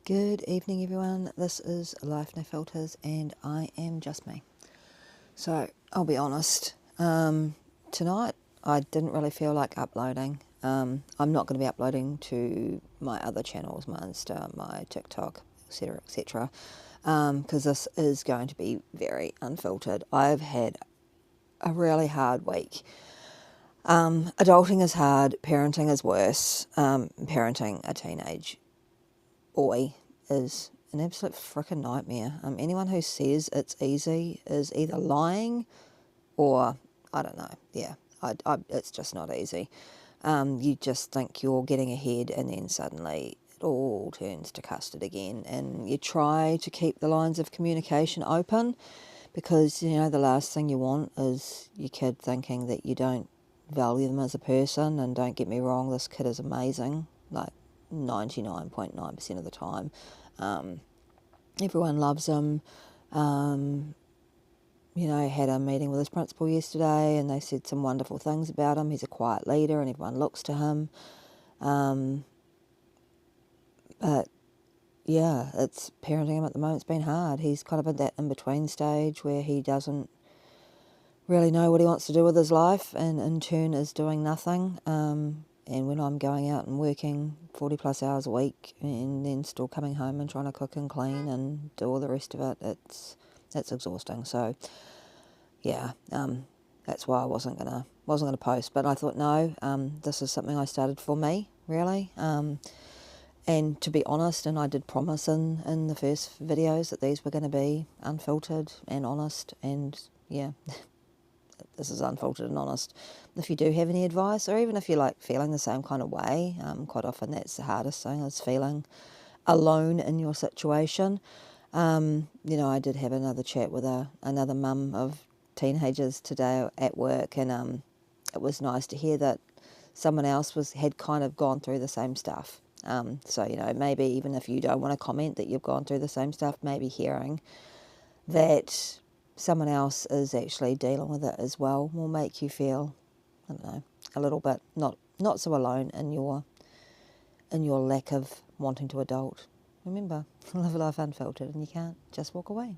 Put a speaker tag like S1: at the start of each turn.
S1: Good evening, everyone. This is Life No Filters, and I am just me. So, I'll be honest. Tonight, I didn't really feel like uploading. I'm not going to be uploading to my other channels, my Insta, my TikTok, etc., etc., because this is going to be very unfiltered. I've had a really hard week. Adulting is hard. Parenting is worse. Parenting a teenage boy is an absolute frickin' nightmare. Anyone who says it's easy is either lying or, I don't know, yeah, it's just not easy. You just think you're getting ahead and then suddenly it all turns to custard again, and you try to keep the lines of communication open because, you know, the last thing you want is your kid thinking that you don't value them as a person. And don't get me wrong, this kid is amazing, like 99.9% of the time. Everyone loves him. You know, had a meeting with his principal yesterday and they said some wonderful things about him. He's a quiet leader and everyone looks to him. But yeah, it's parenting him at the moment's been hard. He's kind of in that in-between stage where he doesn't really know what he wants to do with his life and in turn is doing nothing. And when I'm going out and working 40 plus hours a week and then still coming home and trying to cook and clean and do all the rest of it, it's exhausting. So yeah, that's why I wasn't gonna post. But I thought, no, this is something I started for me, really. And to be honest, and I did promise in the first videos that these were going to be unfiltered and honest, and yeah, this is unfiltered and honest. If you do have any advice, or even if you're like feeling the same kind of way, quite often that's the hardest thing, is feeling alone in your situation. You know, I did have another chat with another mum of teenagers today at work, and it was nice to hear that someone else had kind of gone through the same stuff. So, you know, maybe even if you don't want to comment that you've gone through the same stuff, maybe hearing that someone else is actually dealing with it as well will make you feel, I don't know, a little bit not so alone in your lack of wanting to adult. Remember, live a life unfiltered, and you can't just walk away.